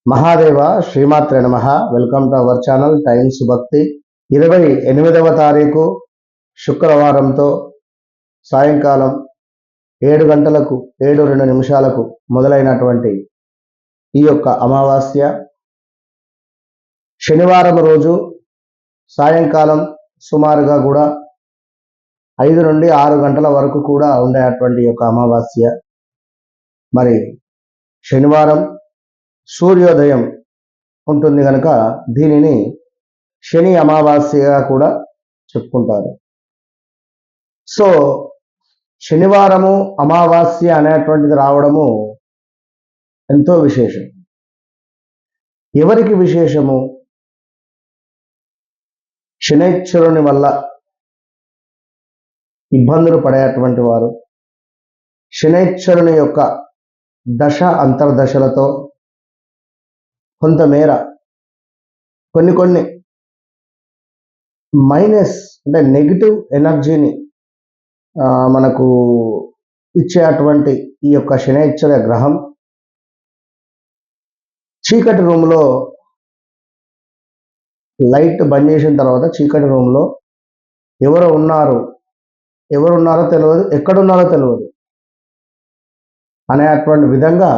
మహాదేవ శ్రీమాత్రే నమః. Welcome to our channel times భక్తి. 28వ తారీఖు శుక్రవారంతో సాయంకాలం 7 గంటలకు 7:02 మొదలైనటువంటి ఈ యొక్క అమావాస్య శనివారం రోజు సాయంకాలం సుమారుగా కూడా 5 నుండి 6 గంటల వరకు కూడా ఉండేటువంటి యొక్క అమావాస్య. మరి శనివారం సూర్యోదయం ఉంటుంది కనుక దీనిని శని అమావాస్యగా కూడా చెప్పుకుంటారు. సో శనివారము అమావాస్య అనేటువంటిది రావడము ఎంతో విశేషం. ఎవరికి విశేషము? శనైశ్వరుని వల్ల ఇబ్బందులు పడేటువంటి వారు, శనైశ్వరుని యొక్క దశ అంతర్దశలతో కొంతమేర కొన్ని మైనస్ అంటే నెగిటివ్ ఎనర్జీని మనకు ఇచ్చేటువంటి ఈ యొక్క శనైశ్వర గ్రహం చీకటి రూమ్లో లైట్ బంద్ చేసిన తర్వాత చీకటి రూమ్లో ఎవరున్నారో తెలియదు, ఎక్కడున్నారో తెలియదు అనేటువంటి విధంగా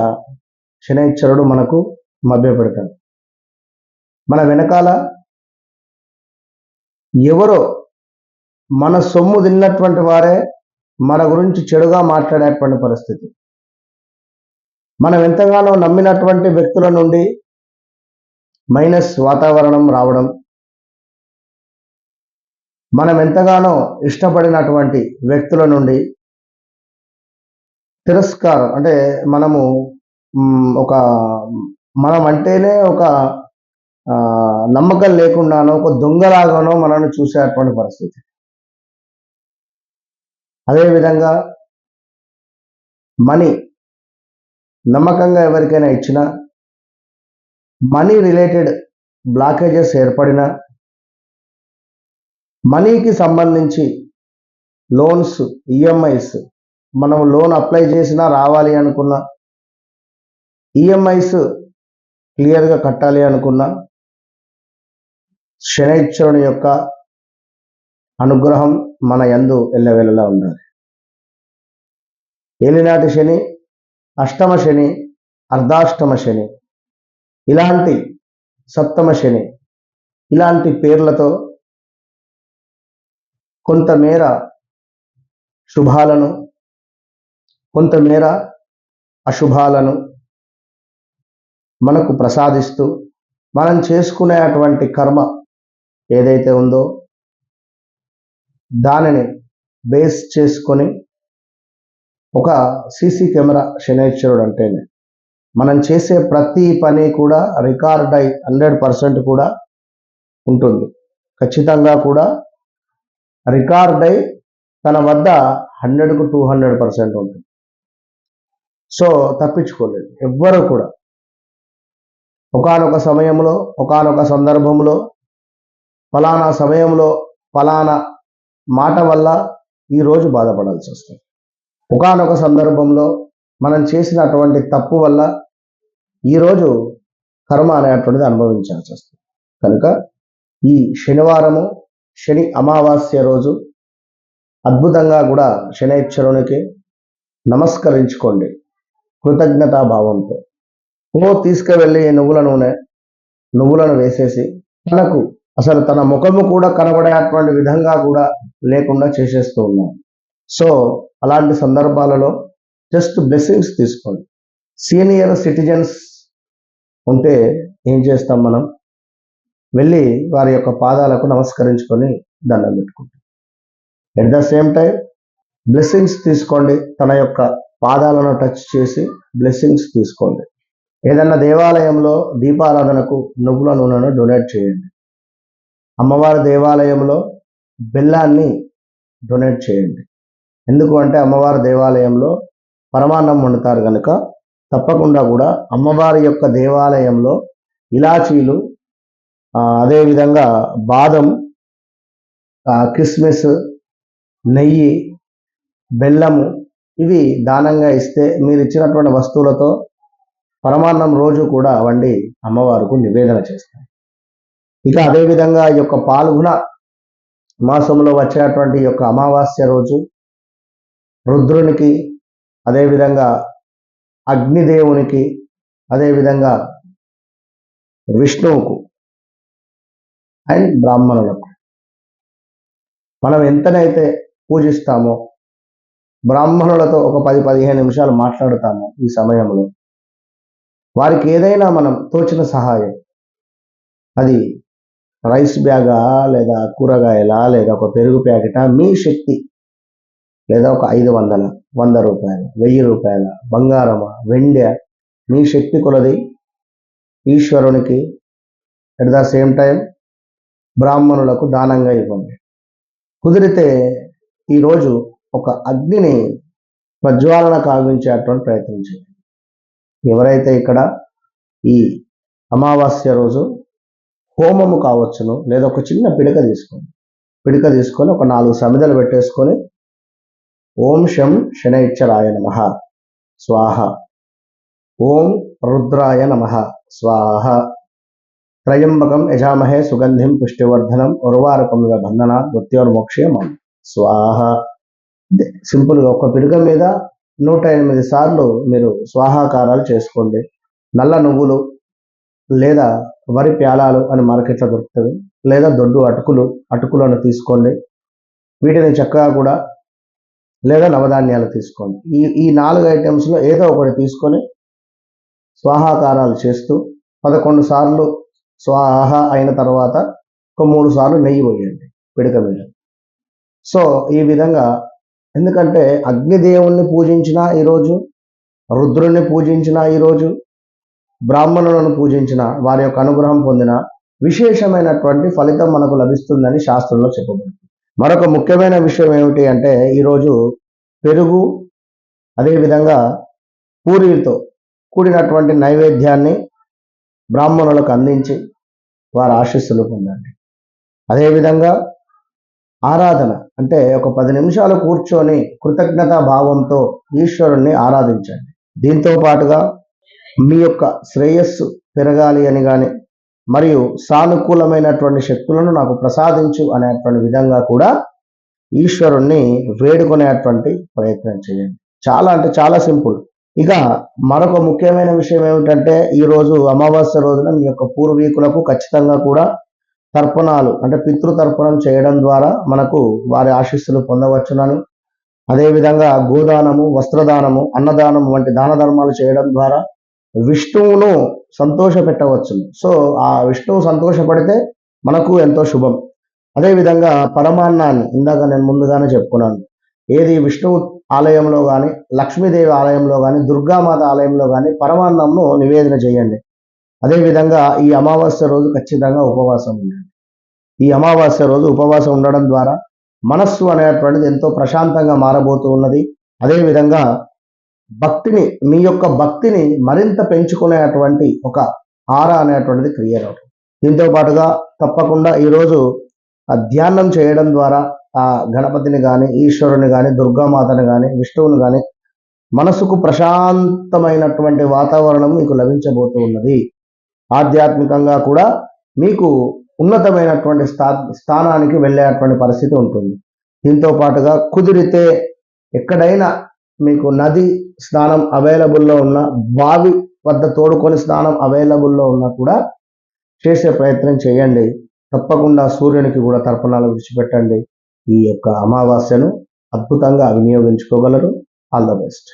శనైశ్వరుడు మనకు మభ్యపెడతాడు. మన వెనకాల ఎవరో మన సొమ్ము తిన్నటువంటి వారే మన గురించి చెడుగా మాట్లాడేటువంటి పరిస్థితి. మనం ఎంతగానో నమ్మినటువంటి వ్యక్తుల నుండి మైనస్ వాతావరణం రావడం, మనం ఎంతగానో ఇష్టపడినటువంటి వ్యక్తుల నుండి తిరస్కారం, అంటే మనం అంటేనే ఒక నమ్మకం లేకుండానో ఒక దొంగలాగానో మనల్ని చూసేటువంటి పరిస్థితి. అదేవిధంగా మనీ నమ్మకంగా ఎవరికైనా ఇచ్చినా, మనీ రిలేటెడ్ బ్లాకేజెస్ ఏర్పడినా, మనీకి సంబంధించి లోన్స్, ఈఎంఐస్, మనం లోన్ అప్లై చేసినా రావాలి అనుకున్నా, ఈఎంఐస్ క్లియర్గా కట్టాలి అనుకున్నా, శనైశ్వరుని యొక్క అనుగ్రహం మన యందు ఎల్లవేళలా ఉండాలి. ఏలినాటి శని, అష్టమ శని, అర్ధాష్టమ శని, ఇలాంటి సప్తమ శని, ఇలాంటి పేర్లతో కొంతమేర శుభాలను, కొంతమేర అశుభాలను మనకు ప్రసాదిస్తూ మనం చేసుకునేటువంటి కర్మ ఏదైతే ఉందో దానిని బేస్ చేసుకొని ఒక సీసీ కెమెరా శనైశ్వరుడు అంటేనే మనం చేసే ప్రతి పని కూడా రికార్డ్ అయి 100% కూడా ఉంటుంది. ఖచ్చితంగా కూడా రికార్డ్ అయి తన వద్ద 100కు 200% ఉంటుంది. సో తప్పించుకోలేదు ఎవ్వరూ కూడా. ఒకానొక సమయంలో, ఒకానొక సందర్భంలో, ఫలానా సమయంలో ఫలానా మాట వల్ల ఈరోజు బాధపడాల్సి వస్తుంది. ఒకానొక సందర్భంలో మనం చేసినటువంటి తప్పు వల్ల ఈరోజు కర్మ అనేటువంటిది అనుభవించాల్సి వస్తుంది. కనుక ఈ శనివారము, శని అమావాస్య రోజు అద్భుతంగా కూడా శనైశ్వరునికి నమస్కరించుకోండి కృతజ్ఞతాభావంతో. తీసుకువెళ్ళి నువ్వులను వేసేసి తనకు అసలు తన ముఖము కూడా కనబడేటువంటి విధంగా కూడా లేకుండా చేసేస్తూ ఉన్నాం. సో అలాంటి సందర్భాలలో జస్ట్ బ్లెస్సింగ్స్ తీసుకోండి. సీనియర్ సిటిజన్స్ ఉంటే ఏం చేస్తాం, మనం వెళ్ళి వారి యొక్క పాదాలకు నమస్కరించుకొని దండం పెట్టుకుంటాం. At the same time blessings తీసుకోండి. తన యొక్క పాదాలను టచ్ చేసి బ్లెస్సింగ్స్ తీసుకోండి. ఏదన్నా దేవాలయంలో దీపారాధనకు నువ్వుల నూనెను డొనేట్ చేయండి. అమ్మవారి దేవాలయంలో బెల్లాన్ని డొనేట్ చేయండి. ఎందుకు అంటే అమ్మవారి దేవాలయంలో పరమాన్నం వండుతారు కనుక తప్పకుండా కూడా అమ్మవారి యొక్క దేవాలయంలో ఇలాచీలు, అదేవిధంగా బాదం, కిస్మిస్, నెయ్యి, బెల్లము ఇవి దానంగా ఇస్తే మీరు ఇచ్చినటువంటి వస్తువులతో పరమాన్నం రోజు కూడా వండి అమ్మవారికి నివేదన చేస్తారు. ఇక అదేవిధంగా ఈ యొక్క పాల్గొన మాసంలో వచ్చేటువంటి యొక్క అమావాస్య రోజు రుద్రునికి, అదేవిధంగా అగ్నిదేవునికి, అదేవిధంగా విష్ణువుకు అండ్ బ్రాహ్మణులకు మనం ఎంతనైతే పూజిస్తామో, బ్రాహ్మణులతో ఒక 10-15 నిమిషాలు మాట్లాడుతామో ఈ సమయంలో, వారికి ఏదైనా మనం తోచిన సహాయం, అది రైస్ బ్యాగా, లేదా కూరగాయల, లేదా ఒక పెరుగు ప్యాకెటా, మీ శక్తి, లేదా ఒక 500, 100 రూపాయలు, 1000 రూపాయల, బంగారమా, వెండి, మీ శక్తి కొలది ఈశ్వరునికి ఎట్ ద సేమ్ టైం బ్రాహ్మణులకు దానంగా ఇవ్వండి. కుదిరితే ఈరోజు ఒక అగ్నిని ప్రజ్వాలన కావించేటువంటి ప్రయత్నం చేయండి. ఎవరైతే ఇక్కడ ఈ అమావాస్య రోజు హోమము కావచ్చును, లేదా ఒక చిన్న పిడిక తీసుకొని ఒక 4 సమిదలు పెట్టేసుకొని ఓం శం శనైశ్చరాయ నమః స్వాహ, ఓం రుద్రాయ నమః స్వాహ, త్రయంబకం యజామహే సుగంధిం పుష్టివర్ధనం ఉర్వారుకమివ బంధనాత్ మృత్యోర్మోక్షేమం స్వాహ. సింపుల్గా ఒక పిడిక మీద 108 సార్లు మీరు స్వాహాకారాలు చేసుకోండి. నల్ల నువ్వులు లేదా వరి ప్యాలాలు అని మార్కెట్లో దొరుకుతుంది, లేదా దొడ్డు అటుకులను తీసుకోండి. వీటిని చక్కగా కూడా, లేదా నవధాన్యాలు తీసుకోండి. ఈ 4 ఐటమ్స్లో ఏదో ఒకటి తీసుకొని స్వాహాకారాలు చేస్తూ 11 సార్లు స్వాహ అయిన తర్వాత ఒక 3 సార్లు నెయ్యి పోయండి పిడిక మీద. సో ఈ విధంగా, ఎందుకంటే అగ్నిదేవుణ్ణి పూజించిన ఈరోజు, రుద్రుణ్ణి పూజించిన ఈరోజు, బ్రాహ్మణులను పూజించిన, వారి యొక్క అనుగ్రహం పొందిన విశేషమైనటువంటి ఫలితం మనకు లభిస్తుందని శాస్త్రంలో చెప్పబడింది. మరొక ముఖ్యమైన విషయం ఏమిటి అంటే, ఈరోజు పెరుగు, అదేవిధంగా పూరీలతో కూడినటువంటి నైవేద్యాన్ని బ్రాహ్మణులకు అందించి వారి ఆశీస్సులు పొందండి. అదేవిధంగా ఆరాధన అంటే ఒక 10 నిమిషాలు కూర్చొని కృతజ్ఞతా భావంతో ఈశ్వరుణ్ణి ఆరాధించండి. దీంతో పాటుగా మీ యొక్క శ్రేయస్సు పెరగాలి అని కానీ, మరియు సానుకూలమైనటువంటి శక్తులను నాకు ప్రసాదించు అనేటువంటి విధంగా కూడా ఈశ్వరుణ్ణి వేడుకునేటువంటి ప్రయత్నం చేయండి. చాలా అంటే చాలా సింపుల్. ఇక మరొక ముఖ్యమైన విషయం ఏమిటంటే, ఈరోజు అమావాస్య రోజున మీ యొక్క పూర్వీకులకు ఖచ్చితంగా కూడా తర్పణాలు అంటే పితృతర్పణం చేయడం ద్వారా మనకు వారి ఆశీస్సులు పొందవచ్చునని, అదేవిధంగా గోదానము, వస్త్రదానము, అన్నదానం వంటి దాన ధర్మాలు చేయడం ద్వారా విష్ణువును సంతోష పెట్టవచ్చును. సో ఆ విష్ణువు సంతోషపడితే మనకు ఎంతో శుభం. అదేవిధంగా పరమాన్నాన్ని ఇందాక నేను ముందుగానే చెప్పుకున్నాను, ఏది విష్ణువు ఆలయంలో కానీ, లక్ష్మీదేవి ఆలయంలో కానీ, దుర్గామాత ఆలయంలో కానీ పరమాన్నంను నివేదన చేయండి. అదేవిధంగా ఈ అమావాస్య రోజు ఖచ్చితంగా ఉపవాసం ఉండండి. ఈ అమావాస్య రోజు ఉపవాసం ఉండడం ద్వారా మనస్సు అనేటువంటిది ఎంతో ప్రశాంతంగా మారబోతూ ఉన్నది. అదేవిధంగా భక్తిని, మీ యొక్క భక్తిని మరింత పెంచుకునేటువంటి ఒక ఆరా అనేటువంటిది క్రియేట్ అవుతుంది. దీంతో పాటుగా తప్పకుండా ఈరోజు ధ్యానం చేయడం ద్వారా ఆ గణపతిని కానీ, ఈశ్వరుని కానీ, దుర్గామాతను కానీ, విష్ణువుని కానీ మనసుకు ప్రశాంతమైనటువంటి వాతావరణం మీకు లభించబోతూ ఉన్నది. ఆధ్యాత్మికంగా కూడా మీకు ఉన్నతమైనటువంటి స్థానానికి వెళ్ళేటువంటి పరిస్థితి ఉంటుంది. దీంతో పాటుగా కుదిరితే ఎక్కడైనా మీకు నది స్నానం అవైలబుల్లో ఉన్న, బావి వద్ద తోడుకొని స్నానం అవైలబుల్లో ఉన్నా కూడా చేసే ప్రయత్నం చేయండి. తప్పకుండా సూర్యునికి కూడా తర్పణాలు విడిచిపెట్టండి. ఈ యొక్క అమావాస్యను అద్భుతంగా వినియోగించుకోగలరు. All the best.